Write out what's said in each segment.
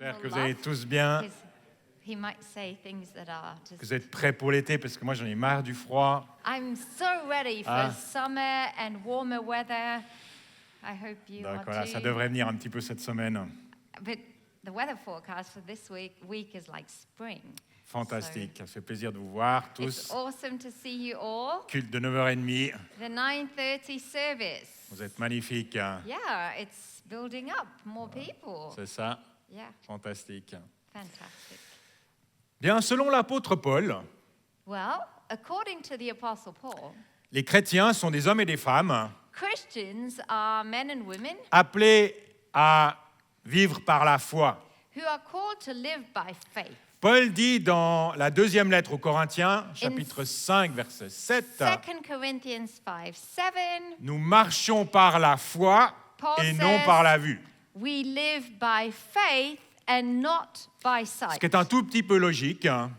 J'espère que vous allez tous bien, He might say things that are que just. vous êtes prêts pour l'été, parce que moi j'en ai marre du froid. I'm so ready for Ah. summer and warmer weather. I hope you Donc are voilà, too. ça devrait venir un petit peu cette semaine. But the weather forecast for this week is like spring. Fantastique, ça fait plaisir de vous voir It's tous. awesome to see you all. Culte de 9h30, The 9:30 service. vous êtes magnifiques, hein. Yeah, it's building up. More people. C'est ça, Yeah, fantastique. fantastic. Bien, selon l'apôtre Paul, Well, according to the Apostle Paul, les chrétiens sont des hommes et des femmes Christians are men and women appelés à vivre par la foi. who are called to live by faith. Paul dit dans la deuxième lettre aux Corinthiens, chapitre 5, verset 7, 2 Corinthians 5:7, nous marchons par la foi Paul et non says- par la vue. we live by faith and not by Ce sight, qui est un tout petit peu logique, hein,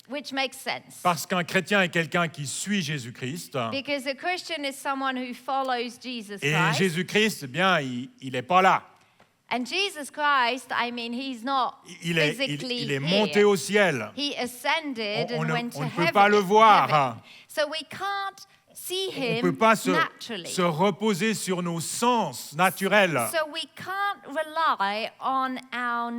which makes sense. parce qu'un chrétien est quelqu'un qui suit Jésus-Christ. Because a Christian is someone who follows Jesus Et Christ. Jésus-Christ, eh bien, il n'est pas là. And Jesus Christ, I mean, he's not Il est physically monté here. au ciel. He ascended On and ne- went on to ne peut heaven. pas le voir. heaven. So we can't see On ne him peut pas naturally. se reposer sur nos sens naturels. So we can't rely on our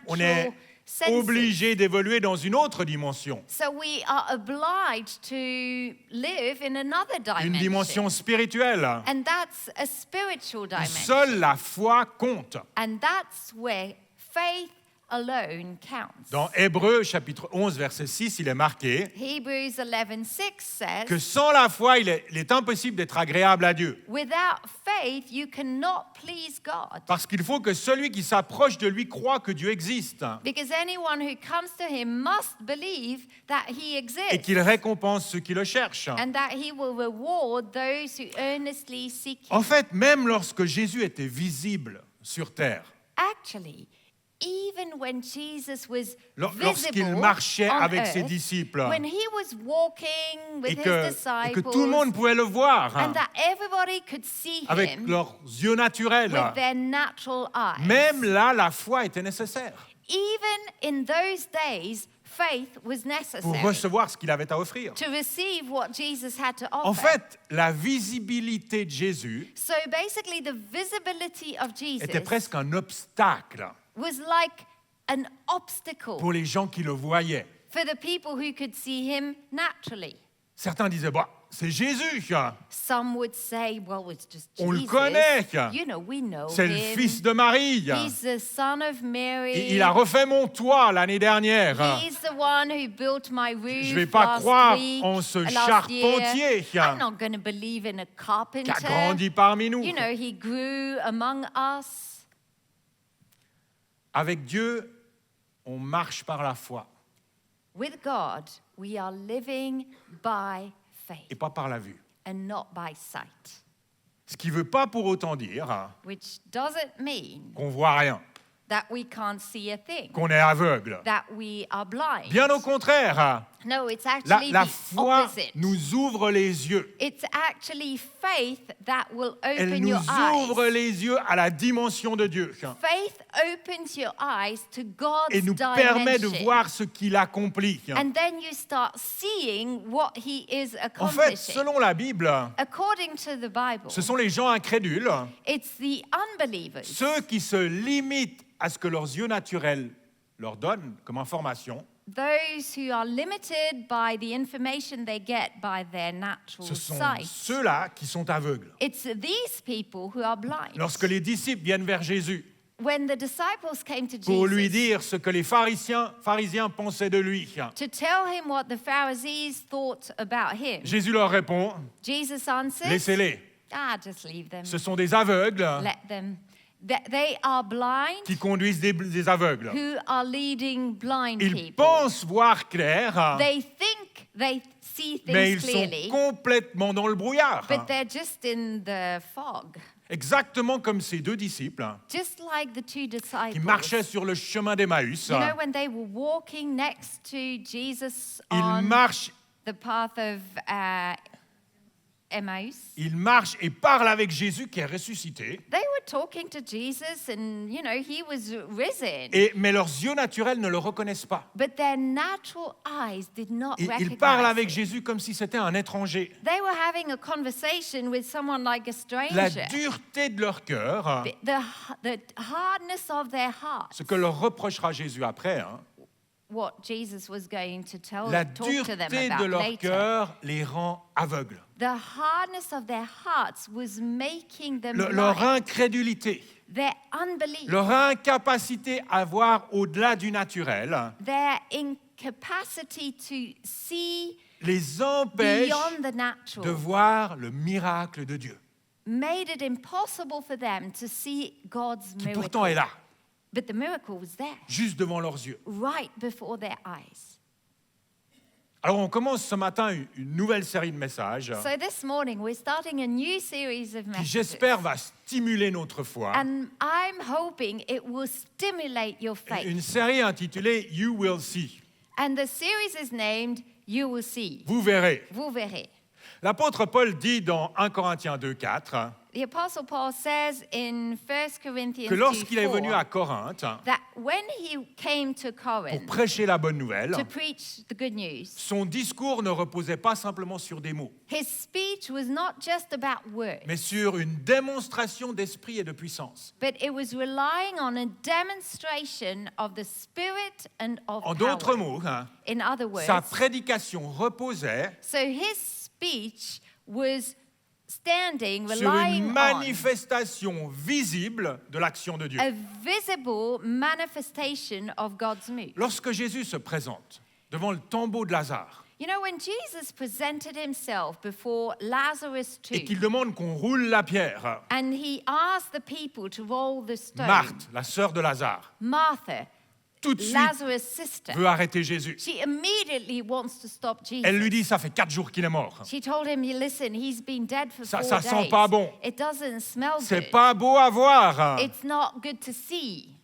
On est natural senses. obligé d'évoluer dans une autre dimension, So we are obliged to live in another une dimension spirituelle, And that's a spiritual où dimension. seule la foi compte. And that's where faith alone counts. Dans Hébreux, chapitre 11, verset 6, il est marqué Hebrews 11:6 says, que sans la foi, il est impossible d'être agréable à Dieu. without faith you cannot please God. Parce qu'il faut que celui qui s'approche de lui croit que Dieu existe Because anyone who comes to him must believe that he et exists qu'il récompense ceux qui le cherchent. and that he will reward those who earnestly seek him. En fait, même lorsque Jésus était visible sur terre, Actually, even when Jesus was lorsqu'il visible marchait on avec ses earth, disciples when he was walking et with his que disciples, tout le monde pouvait le voir and that everybody could see avec him leurs yeux naturels, with their natural eyes. même là, la foi était nécessaire Even in those days, faith was pour necessary recevoir ce qu'il avait à offrir. to receive what Jesus had to offer. En fait, la visibilité de Jésus So basically, the visibility of Jesus était presque un obstacle was like an obstacle pour les gens qui le voyaient. for the people who could see him naturally. Certains disaient, bah, c'est Jésus, Some would say, well, it's just Jesus. on le connaît, You know, we know c'est le him. fils de Marie. He's the son of Mary. Et il a refait mon toit l'année dernière. He's the one who built my roof Je ne vais pas last croire week, en ce last charpentier year. I'm not going to believe in a qui carpenter. a grandi parmi nous. You know, he grew among us. Avec Dieu, on marche par la foi With God, we are living by faith et pas par la vue. and not by sight, Ce qui ne veut pas pour autant dire which doesn't mean qu'on ne voit rien, that we can't see a thing, qu'on est aveugle. that we are blind. Bien au contraire, No, it's actually la the foi opposite. nous ouvre les yeux. It's actually faith that will Elle open nous your ouvre eyes. les yeux à la dimension de Dieu Faith opens your eyes to God's et nous permet de dimension. voir ce qu'il accomplit. And then you start seeing what he is En fait, accomplishing. selon la Bible, According to the Bible, ce sont les gens incrédules, it's the unbelievers, ceux qui se limitent à ce que leurs yeux naturels leur donnent comme information. those who are limited by the information they get by their natural Ce sont sight. ceux-là qui sont aveugles. It's these people who are blind. Lorsque les disciples viennent vers Jésus When the disciples came to pour lui Jesus dire ce que les pharisiens pensaient de lui, to tell him what the Pharisees thought about him, Jésus leur répond, Jesus answered, laissez-les. just leave them. Ce sont des aveugles Let them. They are blind qui conduisent des aveugles. who are leading blind Ils people. pensent voir clair, They think they see mais things ils clearly, sont complètement dans le brouillard. but they're just in the fog. Exactement comme ces deux disciples Just like the two disciples. qui marchaient sur le chemin d'Emmaüs. You know, when they were walking next to Jesus Ils on marchent the path of Emmaus. Ils marchent et parlent avec Jésus qui est ressuscité. They were talking to Jesus and, he was risen. Mais leurs yeux naturels ne le reconnaissent pas. But their natural eyes did not Ils recognize parlent avec it. Jésus comme si c'était un étranger. They were having a conversation with someone like a La stranger. dureté de leur cœur, The hardness of their heart. ce que leur reprochera Jésus après, What Jesus was going to la talk to them dureté de about leur later. cœur les rend aveugles. The hardness of their hearts was making them Leur blind. incrédulité, Their unbelief, leur incapacité à voir au-delà du naturel their incapacity to see les empêche beyond the de natural voir le miracle de Dieu, made it impossible for them to see God's qui miracle. pourtant est là, But the miracle was there, juste devant leurs yeux. right before their eyes. Alors on commence ce matin une nouvelle série de messages So this morning we're starting a new series of qui, messages. j'espère, va stimuler notre foi. And I'm hoping it will stimulate your faith. Une série intitulée You Will See. And the series is named You Will See. Vous verrez. Vous verrez. L'apôtre Paul dit dans 1 Corinthiens 2,4 The Apostle Paul says in 1 Corinthians que lorsqu'il est venu 2:4 à Corinthe that when he came to pour Corinth prêcher la bonne nouvelle, to preach the good news, son discours ne reposait pas simplement sur des mots, his speech was not just about words, mais sur une démonstration d'esprit et de puissance. but it was relying on a demonstration of the Spirit and of En d'autres power. mots, In other words, sa prédication reposait so his speech was standing, sur relying une on manifestation visible de l'action de Dieu. a visible manifestation of God's move. Lorsque Jésus se présente devant le tombeau de Lazare You know, when Jesus presented himself before Lazarus' et tomb, qu'il demande qu'on roule la pierre, and he asked the people to roll the stone, Marthe, la sœur de Lazare, Martha, tout de suite Lazarus' sister, veut arrêter Jésus. she immediately wants to stop Jesus. Elle lui dit, ça fait 4 jours qu'il est mort. She told him, listen, he's been dead for Ça 4 sent days. pas bon. It doesn't smell C'est good. pas beau à voir. It's not good to see.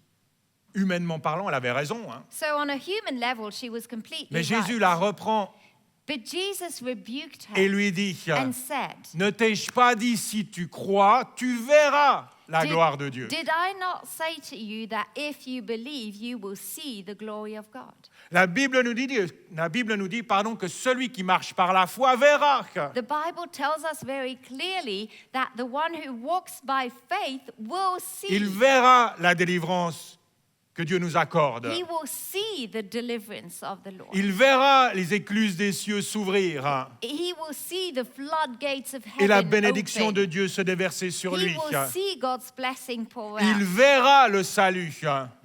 Humainement parlant, elle avait raison. So on a human level, she was completely Mais Jésus right. la reprend But Jesus rebuked her et lui dit, and said, ne t'ai-je pas dit, si tu crois, tu verras la gloire de Dieu. Did I not say to you that if you believe, you will see the glory of God? La Bible nous dit, pardon, que celui qui marche par la foi verra. The Bible tells us very clearly that the one who walks by faith will see. Il verra la délivrance que Dieu nous accorde. He will see the deliverance of the Lord. Il verra les écluses des cieux s'ouvrir He will see the floodgates of et la heaven bénédiction open. de Dieu se déverser sur He lui. will see God's blessing pour Il out. verra le salut.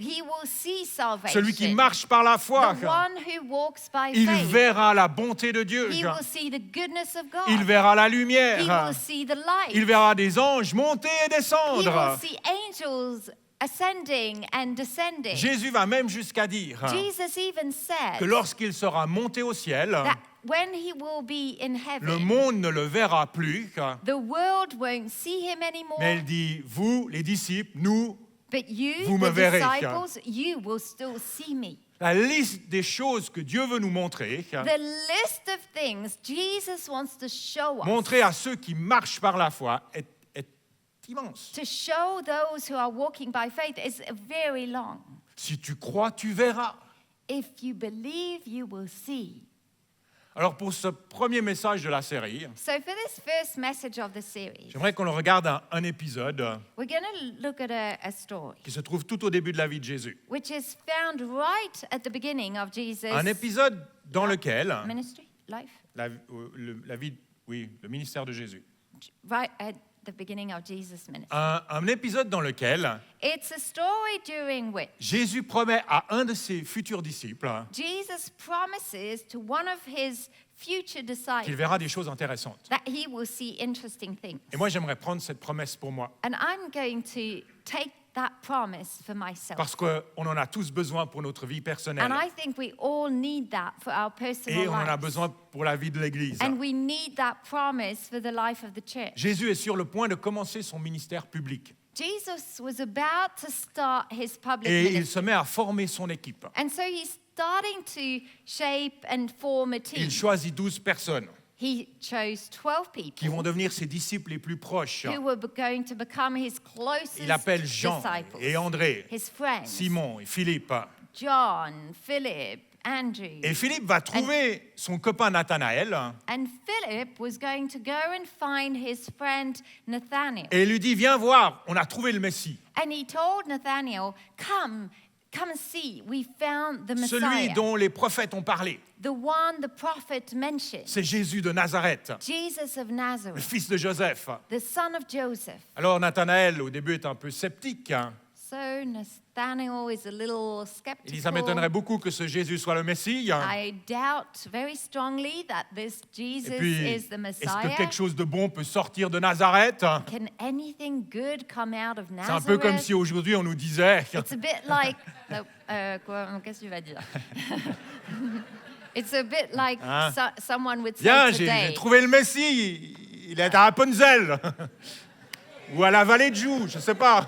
He will see salvation. Celui qui marche par la foi, The one who walks by il faith. verra la bonté de Dieu. He will see the goodness of God. Il verra la He lumière. will see the light. Il verra des anges monter et He will descendre. see angels ascending and descending. Jésus va même jusqu'à dire Jesus even said que lorsqu'il sera monté au ciel, that when he will be in le heaven, monde ne le verra plus. the world won't see him anymore, Mais il dit, vous, les disciples, nous, but you, vous me the verrez. disciples, you will still see me. la liste des choses que Dieu veut nous montrer, The list of things Jesus wants to show us, montrer à ceux qui marchent par la foi, est immense. to show those who are walking by faith, is very long. Si tu crois, tu verras. If you believe, you will see. Alors pour ce premier message de la série, So for this first message of the series, j'aimerais qu'on le regarde un épisode we're going to look at a story qui se trouve tout au début de la vie de Jésus. which is found right at the beginning of Jesus' Un épisode dans lequel ministry, life, le ministère de Jésus. right at the beginning of Jesus' ministry. Un épisode dans lequel It's a story during which Jésus promet à un de ses futurs disciples Jesus promises to one of his future qu'il disciples verra des choses intéressantes. that he will see interesting things. Et moi, j'aimerais prendre cette promesse pour moi, And I'm going to take that promise for myself. parce qu'on en a tous besoin pour notre vie personnelle. And I think we all need that for our personal Et on en a lives. besoin pour la vie de l'Église. And we need that promise for the life of the church. Jésus est sur le point de commencer son ministère public. Jesus was about to start his public Et il ministry. se met à former son équipe. And so he's starting to shape and form a team. Il choisit 12 personnes. he chose 12 qui vont people devenir ses disciples les plus proches. who were going to become his closest Il appelle Jean disciples, et André, his friends, Simon et Philippe. John, Philip, Andrew. Et Philippe va trouver son copain Nathanaël And Philip was going to go and find his friend Nathanael. et lui dit, viens voir, on a trouvé le Messie. And he told Nathanael, come and see, we found the Celui Messiah. dont les prophètes ont parlé. The one the prophet mentioned. C'est Jésus de Nazareth, Jesus of le Nazareth, fils de Joseph. the son of Joseph. Alors Nathanaël, au début, est un peu sceptique. So Nathanael is a little Il dit, ça skeptical. m'étonnerait beaucoup que ce Jésus soit le Messie. I doubt very strongly that this Jesus Et puis, is the est-ce que Messiah. quelque chose de bon peut sortir de Nazareth? Can anything good come out of C'est un peu comme Nazareth? si aujourd'hui on nous disait, It's a bit like qu'est-ce que tu vas dire? It's a bit like Hein? someone would say viens, j'ai today. trouvé le Messie, il est à Rapunzel. Ou à la vallée de Joux, je ne sais pas.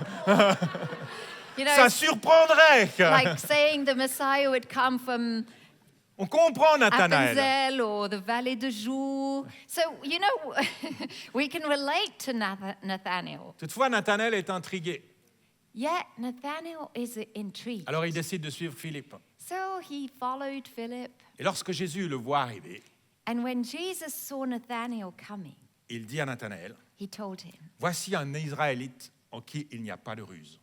You know, Ça surprendrait. like saying the Messiah would come from On comprend Nathanaël. Appenzell or the Valley de Joux. So, you know, we can relate to Nathanael. Toutefois, Nathanaël est intrigué. Yet Nathanael is intrigued. Alors il décide de suivre Philippe. So he followed Philip. Et lorsque Jésus le voit arriver, And when Jesus saw Nathanael coming, il dit à Nathanaël, he told him, voici un Israélite en qui il n'y a pas de ruse.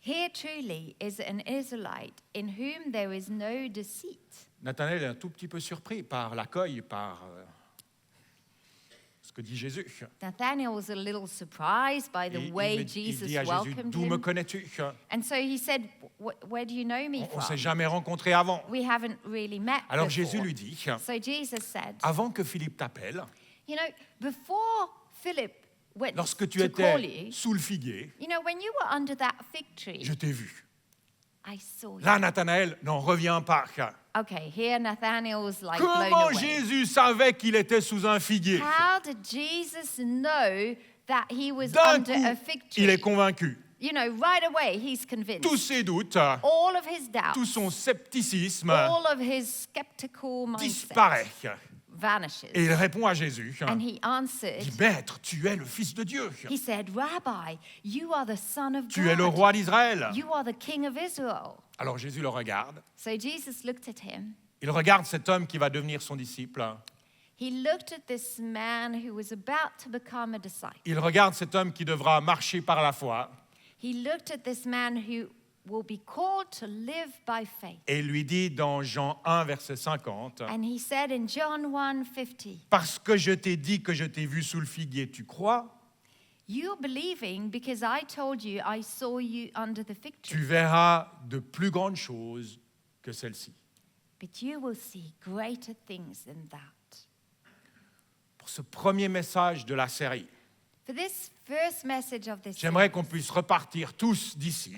"Here truly is an Israelite in whom there is no deceit." Nathanaël est un tout petit peu surpris par l'accueil, par ce que dit Jésus. Nathanael was a little surprised by the way Il Jesus dit à Jésus, welcomed d'où me him. connais-tu? And so he said, "Where do you know me On ne s'est from? jamais rencontré avant. We haven't really met Alors before." Jésus lui dit, So Jesus said, avant que Philippe t'appelle, you know, before Philip went lorsque tu to call étais you, sous le figuier, you know, when you were under that fig tree, je t'ai vu. I saw you. Là, Nathanaël n'en revient pas. Okay, here Nathanael was like blown Comment away. Jésus savait qu'il était sous un figuier? How did Jesus know that he was D'un under a coup, fig tree? il est convaincu. You know, right away he's convinced. Tous ses doutes, All of his doubts, tout son scepticisme all of his skeptical mindset disparaît. vanishes. Et il répond à Jésus, And he answered, dit, Maître, tu es le Fils de Dieu. he said, Rabbi, you are the Son of Tu es le God. roi d'Israël. You are the King of Israel. Alors Jésus le regarde. So Jesus looked at him. Il regarde cet homme qui va devenir son disciple. He looked at this man who was about to become a disciple. Il regarde cet homme qui devra marcher par la foi. He looked at this man who will be called to live by faith. Et il lui dit dans Jean 1, verset 50, And he said in John 1:50, parce que je t'ai dit que je t'ai vu sous le figuier, tu crois? "You're believing because I told you I saw you under the fig Tu tree, verras de plus grandes choses que celles-ci. but you will see greater things than that." Pour ce premier message de la série, For this first message of this j'aimerais series, qu'on puisse repartir tous d'ici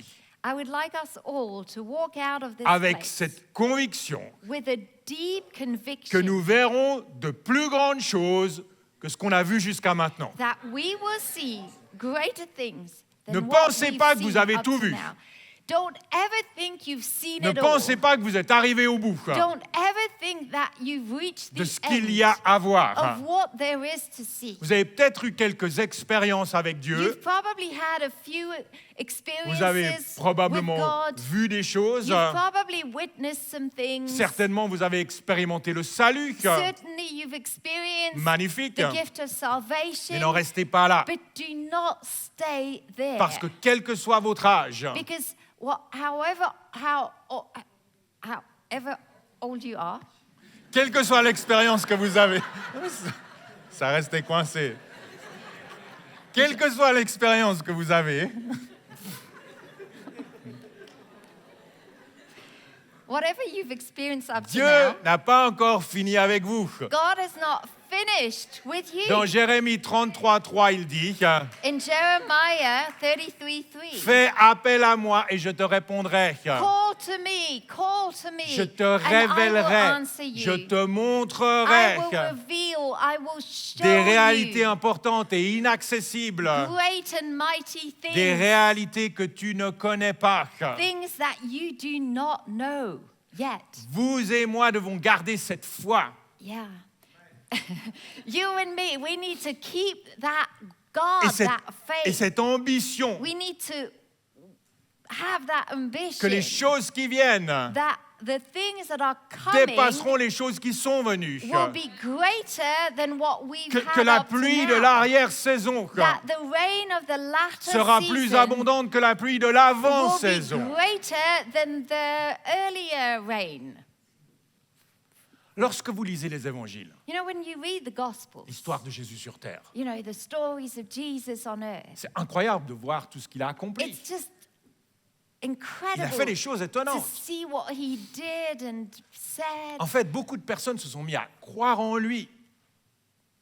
I would like us all to walk out of this avec place cette conviction with a deep que conviction nous verrons de plus grandes choses que ce qu'on a vu jusqu'à maintenant. that we will see greater things than Ne what pensez we've pas que vous seen avez up tout to vu. now. Don't ever think you've seen Ne it all. pensez pas que vous êtes arrivé au bout Don't ever think that you've reached de the ce qu'il end y a à voir. of what there is to see. Vous avez peut-être eu quelques expériences avec Dieu. You've probably had a few Vous avez experiences with probablement God. vu des choses. You've probably witnessed some things. Certainement, vous avez expérimenté le salut. Certainly you've experienced Magnifique. the gift of salvation. Mais n'en restez pas là. But do not stay there. Parce que quel que soit votre âge, Because however old you are, quelle que soit l'expérience que vous avez, ça restait coincé. Quelle que soit l'expérience que vous avez, whatever you've experienced up to Dieu now, n'a pas encore fini avec vous. God has not finished with you. Dans Jérémie 33:3, il dit In Jeremiah 33:3, fais appel à moi et je te répondrai. call to me, Je te and I will révélerai, answer you. je te I montrerai will reveal, I will show des réalités you importantes et inaccessibles, great and mighty things, des réalités que tu ne connais pas. things that you do not know yet. Vous et moi devons garder cette foi. Yeah. You and me, we need to keep that God, that Et faith. cette ambition We need to have that ambition que les choses qui viennent that the things that are coming dépasseront les choses qui sont venues. will be greater than what we've Que had la up to pluie de now. l'arrière-saison That the rain of the latter sera plus season abondante que la pluie de will be l'avant-saison. greater than the earlier rain. Lorsque vous lisez les évangiles, You know, when you read the Gospels, l'histoire de Jésus sur terre, you know, the stories of Jesus on earth, c'est incroyable de voir tout ce qu'il a accompli. it's just Il a incredible fait des choses to étonnantes. see what he did and said. En fait, beaucoup de personnes se sont mis à croire en lui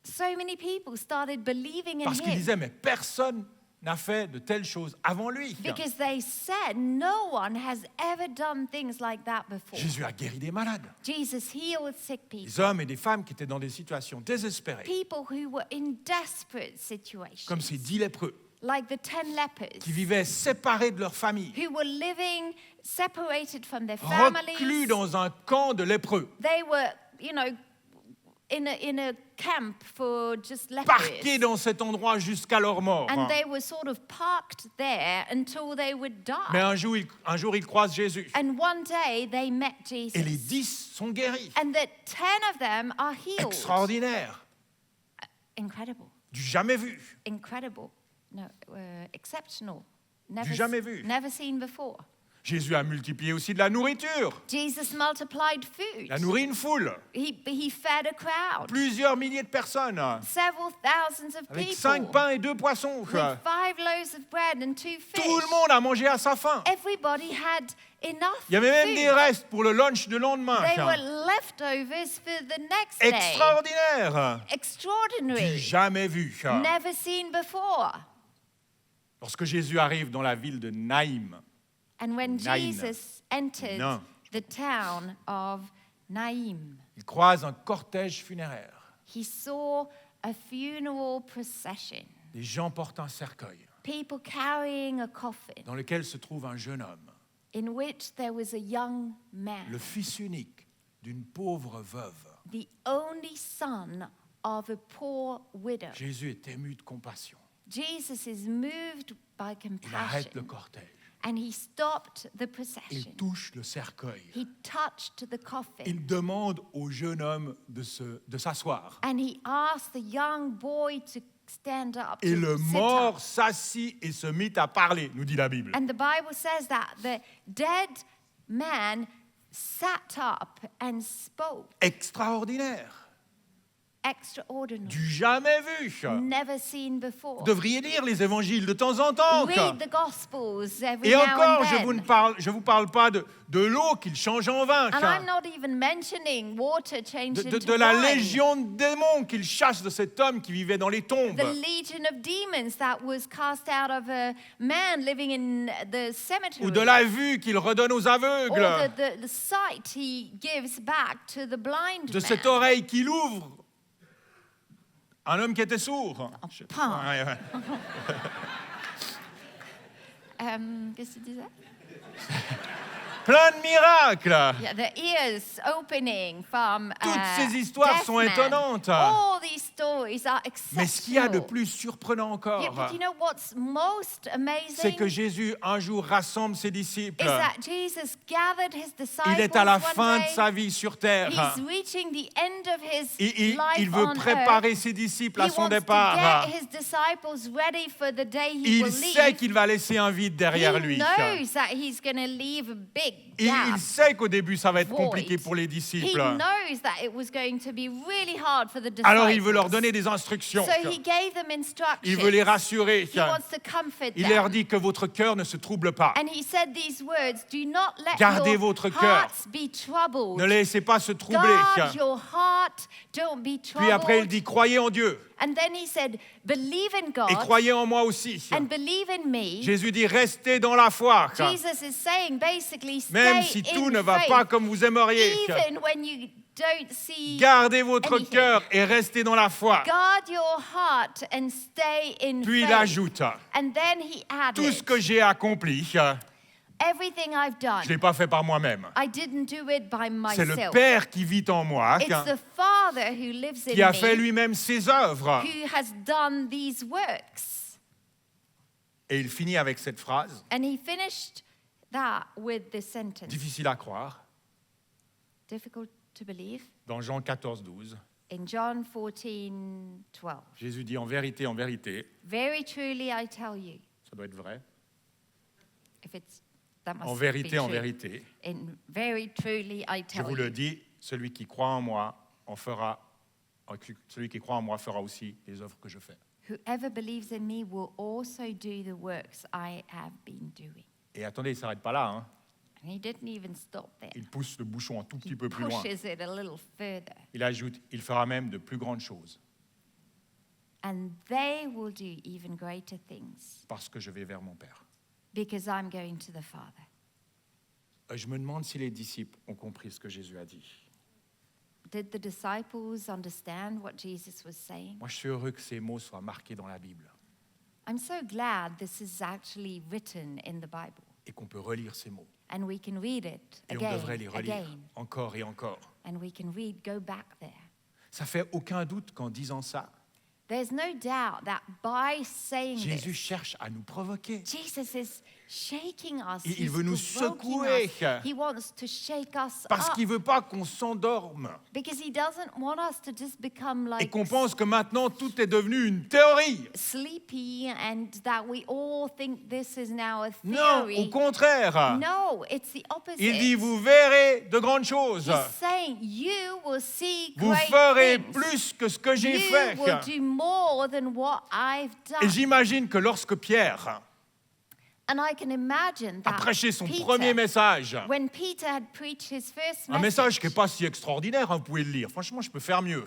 So many people started believing in parce qu'ils him disaient, mais personne n'a fait de telles choses avant lui. because they said no one has ever done things like that before. Jésus a guéri des malades, Jesus healed sick people, des hommes et des femmes qui étaient dans des situations désespérées, people who were in desperate situations, comme ces 10 lépreux like the 10 lepers, qui vivaient séparés de leur famille, who were living separated from their reclus families. dans un camp de lépreux, They were, you know, in a camp for just parqués lepers. dans cet endroit jusqu'à leur mort. And they were sort of parked there until they would Mais die. un jour, ils croisent Jésus. And one day they met Et les Jesus. 10 sont guéris. And the 10 of them are healed. Extraordinaire. Incredible. Du jamais vu. Incredible. No, exceptional. Du jamais vu. Never seen before. Jésus a multiplié aussi de la nourriture. Jesus multiplied food. Il a nourri une foule. He fed a crowd. Plusieurs milliers de personnes. Several thousands of Avec people. 5 pains et 2 poissons. With 5 loaves of bread and 2 fish. Tout le monde a mangé à sa faim. Everybody had enough Il y avait même food. des restes pour le lunch de lendemain. They were leftovers for the next day. Extraordinaire. Du Extraordinary. jamais vu. Never seen before. Lorsque Jésus arrive dans la ville de Naïm, And when Nain. Jesus entered Nain. the town of Naim, il croise un cortège funéraire. he saw a funeral procession. Des gens portent un cercueil People carrying a coffin dans lequel se trouve un jeune homme, in which there was a young le man, fils unique d'une pauvre veuve. the only son of a poor widow. Jésus est ému de compassion. Jesus is moved by Il arrête le compassion cortège. and he stopped the Il procession. touche le cercueil. He touched the coffin Il demande au jeune homme de s'asseoir. and he asked the young boy to stand up, Et to le sit mort up. s'assit et se mit à parler, nous dit la Bible. And the Bible says that the dead man sat up and spoke. Extraordinaire. Extraordinary. Du jamais vu. Never seen before. Vous devriez lire les évangiles de temps en temps. Read the Gospels every Et now encore, and je vous parle pas de l'eau qu'il change en vin. And I'm not even mentioning water changed into De la wine. légion de démons qu'il chasse de cet homme qui vivait dans les tombes. The legion of demons that was cast out of a man living in the cemetery. Ou de la vue qu'il redonne aux aveugles. Or the sight he gives back to the blind De man. cette oreille qu'il ouvre. Un homme qui était sourd. Pan. Ouais, ouais. Qu'est-ce que tu disais? Plein de miracles. Yeah, the ears opening from Toutes ces histoires deaf sont man. étonnantes. All these stories are exceptional. Mais ce qu'il y a de plus surprenant encore, Yeah, but you know what's most amazing? c'est que Jésus un jour rassemble ses Is disciples. that Jesus gathered his disciples Il est à la one fin de day. sa vie sur terre. He's reaching the end of his Il life veut on préparer earth. ses disciples He à son wants départ. to get his disciples ready for the day he Il will sait leave. qu'il va laisser un vide derrière He lui. knows that he's going to leave a big Il gap. sait qu'au début, ça va être Void. compliqué pour les He disciples. knows that it was going to be really hard for the disciples. Alors il veut leur donner des instructions. So he gave them instructions. Il veut les rassurer. He wants to comfort Il them. leur dit que votre cœur ne se trouble pas. And he said these words, do not let Gardez your votre cœur. hearts be troubled. Ne laissez pas se troubler. Guard your heart, don't be troubled. Puis après, il dit, croyez en Dieu And then he said, believe in God et croyez en moi aussi. and believe in me. Jésus dit, restez dans la foi. Jesus is saying basically stay Même si in tout ne va faith, pas comme vous aimeriez. even when you don't see. Gardez votre anything. cœur et restez dans la foi. Guard your heart and stay in Puis il faith. ajoute, And then he added, tout ce que j'ai accompli, Everything I've done, je ne l'ai pas fait par moi-même. I didn't do it by C'est le myself. Père qui vit en moi, It's the Father who lives qui in a fait me, lui-même ses œuvres. who has done these works. Et il finit avec cette phrase, And he finished that with this sentence. difficile à croire, Difficult to believe. dans Jean 14, 12. In John 14:12. Jésus dit en vérité, Very truly I tell you. ça doit être vrai, If it's that must en be vérité, true. vérité, In very truly I je tell vous le you. dis, celui qui croit en moi celui qui croit en moi fera aussi les œuvres que je fais. Whoever believes in me will also do the works I have been doing. Et attendez, il ne s'arrête pas là, hein. And he didn't even stop there. Il pousse le bouchon un tout He petit peu plus loin. pushes it a little further. Il ajoute, il fera même de plus grandes choses, And they will do even greater things parce que je vais vers mon Père. because I'm going to the Father. Je me demande si les disciples ont compris ce que Jésus a dit. Did the disciples understand what Jesus was saying? Moi, je suis heureux que ces mots soient marqués dans la Bible I'm so glad this is actually written in the Bible. et qu'on peut relire ces mots. And we can read it Et on again, devrait les relire again. encore et encore. And we can read, go back there. Ça fait aucun doute qu'en disant ça, There's no doubt that by saying Jésus this, cherche à nous provoquer. Jesus is shaking us. Il He's veut nous provoking secouer. us. He wants to shake us Parce up qu'il ne veut pas qu'on s'endorme because he doesn't want us to just become et like qu'on pense que maintenant tout est devenu une théorie. sleepy and that we all think this is now a Non, au theory. contraire. No, it's the opposite. Il dit, vous verrez de grandes choses. He's saying you will see Vous great ferez things. plus que ce que j'ai You fait. will do more than what I've Et done. j'imagine que lorsque Pierre And I can imagine a that prêché son Peter, premier message, when Peter had preached his first un message qui n'est message, pas si extraordinaire, hein, vous pouvez le lire. Franchement, je peux faire mieux.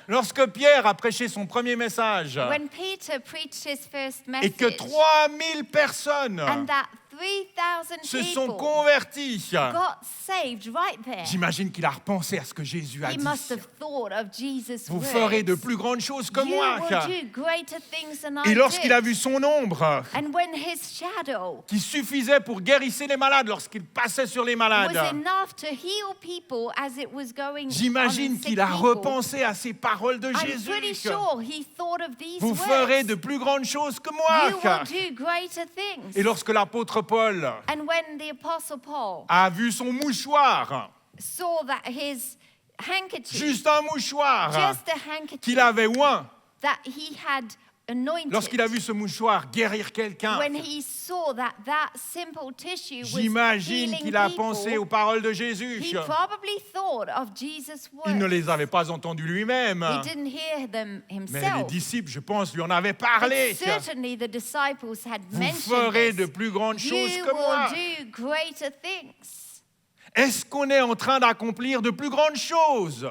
Lorsque Pierre a prêché son premier message when Peter preached his first et que message, 3000 personnes and that 3,000 se sont people converties, got saved right there, j'imagine qu'il a repensé à ce que Jésus a he dit. must have thought of Jesus' Vous words. ferez de plus grandes choses que You moi. will do greater things than I Et lorsqu'il a did. vu son ombre, And when his shadow qui suffisait pour guérir les malades lorsqu'il passait sur les was malades, enough to heal people as it was going j'imagine on the sick qu'il a people, repensé à ces paroles de I'm pretty Jésus. sure he thought of these Vous words. ferez de plus grandes choses que You moi. will do greater things. Et lorsque l'apôtre Paul And when the apostle Paul a vu son mouchoir, saw that his handkerchief, juste un mouchoir, just a handkerchief qu'il avait oint, that he had anointed, lorsqu'il a vu ce mouchoir guérir quelqu'un, when he saw that simple tissue was j'imagine healing qu'il a people, pensé aux paroles de Jésus. he probably thought of Jesus' words. Il ne les avait pas entendues lui-même, He didn't hear them mais les himself. disciples, je pense, lui en avaient But parlé. certainly the disciples had Vous mentioned ferez de this. plus grandes choses You que moi. will do greater things. Est-ce qu'on est en train d'accomplir de plus grandes choses?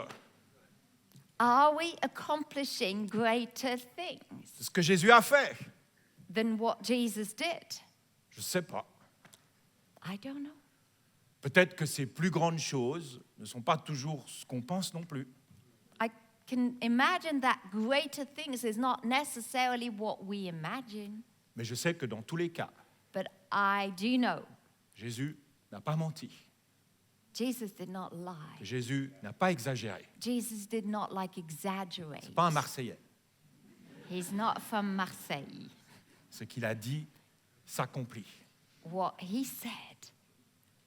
Are we accomplishing greater things C'est ce que Jésus a fait. than what Jesus did? Je ne sais pas. I don't know. Peut-être que ces plus grandes choses ne sont pas toujours ce qu'on pense non plus. I can imagine that greater things is not necessarily what we imagine, Mais je sais que dans tous les cas, but I do know Jésus n'a pas menti. Jesus did not lie. Jésus n'a pas exagéré. Jesus did not like exaggerate. Pas un Marseillais. He's not from Marseille. Ce qu'il a dit s'accomplit What he said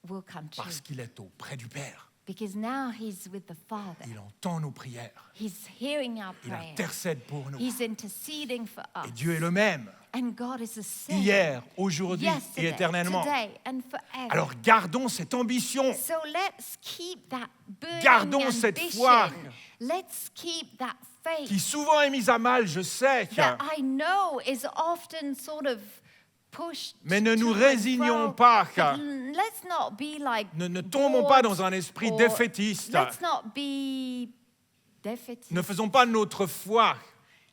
will come true. parce qu'il est auprès du Père. Because now he's with the Father. Il entend nos prières. He's hearing our Il prayers. intercède pour nous. He's interceding for us. Et Dieu est le même, And God is the same. hier, aujourd'hui et Yesterday, éternellement. today, and forever. Alors gardons cette ambition. So let's keep that burning Gardons cette ambition. foi Let's keep that faith qui souvent est mise à mal, je sais. that I know is often sort of pushed. Mais ne nous to and résignons fro. pas. But let's not be like Ne tombons pas bored dans un esprit or défaitiste. Let's not be defeatist. Ne faisons pas notre foi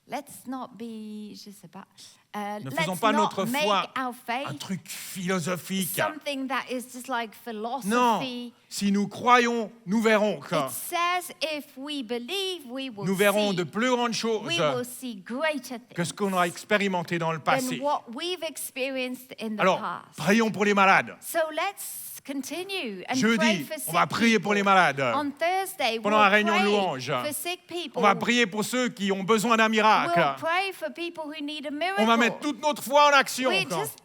Let's not be, je sais pas, Ne faisons let's pas not notre make foi our un faith truc philosophique. something that is just like Non, philosophy. si nous croyons, nous verrons. It says if we believe, we will Nous verrons see. de plus grandes choses We will see greater que ce things qu'on a expérimenté dans le than passé. what we've experienced in the Alors, past. prions pour les malades. So let's continue and pray Jeudi, for on sick va prier pour les people. malades. On Thursday, Pendant we'll la réunion de pray louange. for sick people. On va prier pour ceux qui ont besoin d'un We'll miracle. pray for people who need a miracle. On va mettre toute notre foi en action. We're just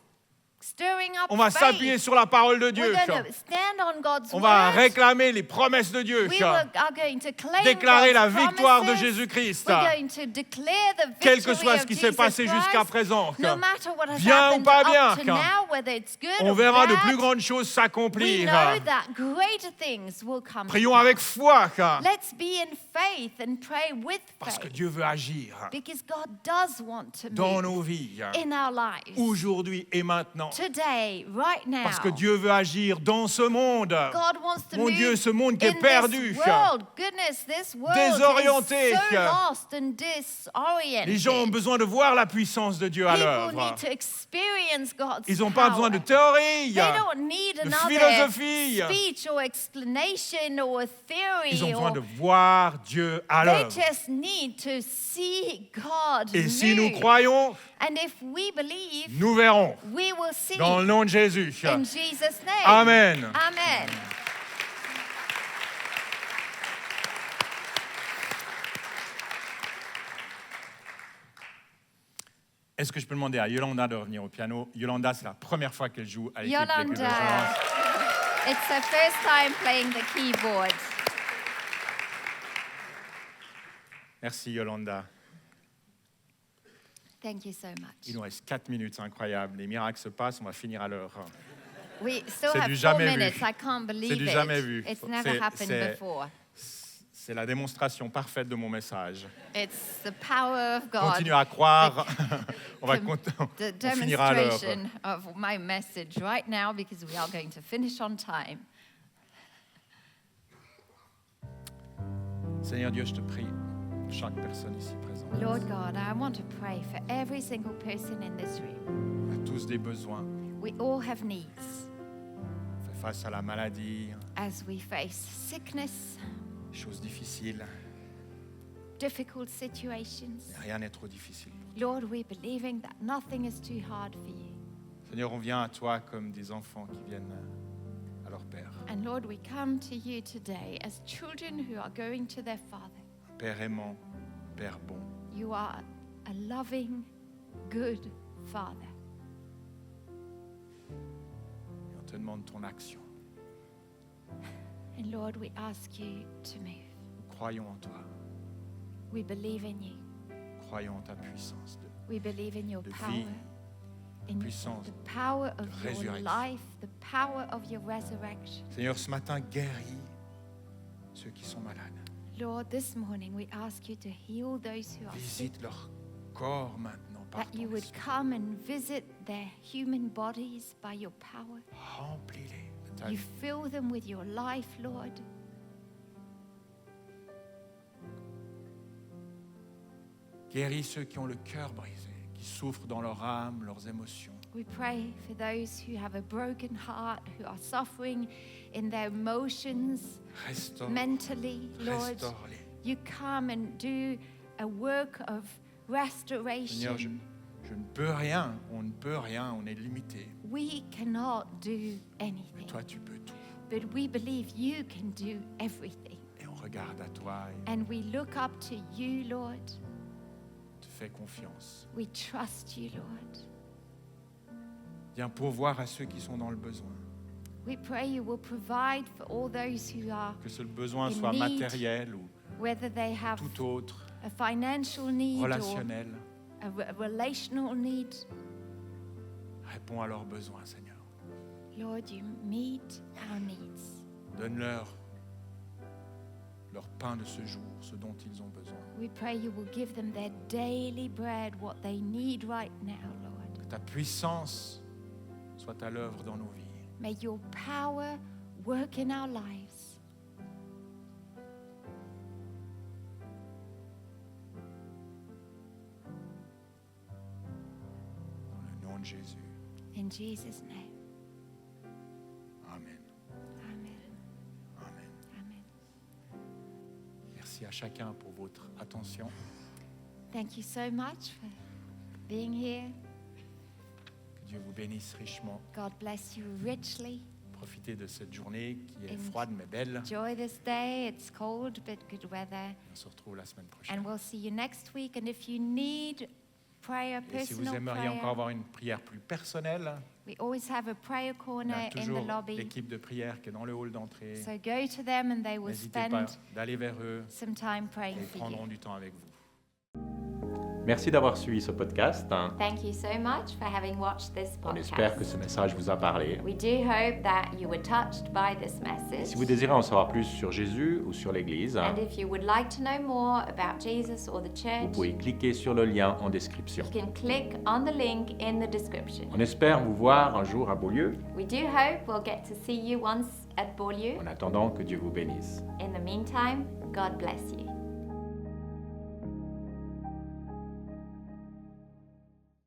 stirring up On va faith. s'appuyer sur la parole de Dieu. We're going to stand on God's On va word. réclamer les promesses de Dieu. We are going to claim Déclarer la God's victoire de promises. Jésus-Christ. We're going to declare the Quel que victory soit ce of qui s'est Jesus passé jusqu'à Christ. présent. No matter what has Bien ou happened pas up bien, to now, whether it's good On or verra de bad, plus grandes choses we s'accomplir. know that greater things will come. Prions avec foi. Let's be in faith and pray with Parce que faith. Dieu veut agir Because God does want to dans move nos vies. in our lives. Aujourd'hui et maintenant. Today, right now. Parce que Dieu veut agir dans ce monde. God wants to Mon move Dieu, ce monde qui est in perdu. this world. Goodness, this world Désorienté. is so lost and disoriented. Les gens ont besoin de voir la puissance de Dieu à People l'œuvre. need to experience God's Ils n'ont pas besoin de power. théorie, They don't need de another philosophie. speech or explanation or theory. Ils ont besoin or de voir Dieu à they l'œuvre. just need to see God Et si nous move. croyons, And if we believe, nous verrons. we will see. Dans le nom de Jésus. In Jesus' name. Amen. Amen. Est-ce que je peux demander à Yolanda de revenir au piano? Yolanda, c'est la première fois qu'elle joue à l'équipe L'équipe de Yolanda, Jeunesse. it's her first time playing the keyboard. Merci Yolanda. Thank you so much. Il nous reste 4 minutes, c'est incroyable. Les miracles se passent, on va finir à l'heure. We still C'est have du 4 jamais vu. minutes. I can't believe du it. jamais vu. It's never happened C'est- before. C'est la démonstration parfaite de mon message. It's the power of God. Continuez à croire. On va The on finira à l'heure. demonstration of my message right now because we are going to finish on time. Seigneur Dieu, je te prie pour chaque personne ici présente. Lord God, I want to pray for every single person in this room. On a tous des besoins. We all have needs On fait face à la maladie, as we face sickness, des choses difficiles. difficult situations. Mais rien n'est trop difficile. Lord, we're believing that nothing is too hard for you. Seigneur, on vient à toi comme des enfants qui viennent à leur Père. And Lord, we come to you today as children who are going to their Father. Un Père aimant, Père bon. You are a loving, good Father. Et on te demande ton action. And Lord, we ask you to move. Nous croyons en toi. We believe in you. Nous croyons en ta puissance de We believe in your de power, vie, in puissance, the power of de your résurrection. life, the power of your resurrection. Seigneur, ce matin, guéris ceux qui sont malades. Lord, this morning we ask you to heal those who are sick, Visite leur corps maintenant par that ton you would esprit. come and visit their human bodies by your power. Remplis-les de ta You vie. fill them with your life, Lord. Guéris ceux qui ont le cœur brisé, qui souffrent dans leur âme, leurs émotions. We pray for those who have a broken heart, who are suffering in their emotions, Restaure, mentally, Lord. restaure-les. You come and do a work of Seigneur, je restoration. ne peux rien, on ne peut rien, on est limité. We cannot do Mais anything, toi, tu peux tout. but we believe you can do everything. Et on regarde à toi et And we look up to you, Lord. on te fait confiance. We trust you, Lord. Viens pourvoir à ceux qui sont dans le besoin. We pray you will provide for all those who are, Que ce besoin In soit need. matériel ou whether they have tout autre, a financial need or relationnel. a relational need. Réponds à leurs besoins, Seigneur. Lord, you meet our needs. Donne-leur leur pain de ce jour, ce dont ils ont besoin. We pray you will give them their daily bread, what they need right now, Lord. Que ta puissance soit à l'œuvre dans nos vies. May your power work in our lives. Jésus. In Jesus' name. Amen. Amen. Amen. Amen. Merci à chacun pour votre attention. Thank you so much for being here. Que Dieu vous bénisse richement. God bless you richly. Profitez de cette journée qui est And froide mais belle. Enjoy this day. It's cold, but good weather. On se retrouve la semaine prochaine. And we'll see you next week. And if you need prayer, Et si vous personal aimeriez encore prayer, avoir une prière plus personnelle, we always have a prayer on corner a in toujours the lobby. l'équipe de prière qui est dans le hall d'entrée. So go to them and they will N'hésitez pas spend d'aller vers eux some time et praying ils for prendront you. du temps avec vous. Merci d'avoir suivi ce podcast. Thank you so much for having watched this On espère que ce message vous a parlé. We do hope that you were touched by this message. Si vous désirez en savoir plus sur Jésus ou sur l'Église, And if you would like to know more about Jesus or the vous church, pouvez cliquer sur le lien en description. you can click on the link in the description. On espère vous voir un jour à Beaulieu. We do hope we'll get to see you once at Beaulieu. En attendant, que Dieu vous bénisse. In the meantime, God bless you.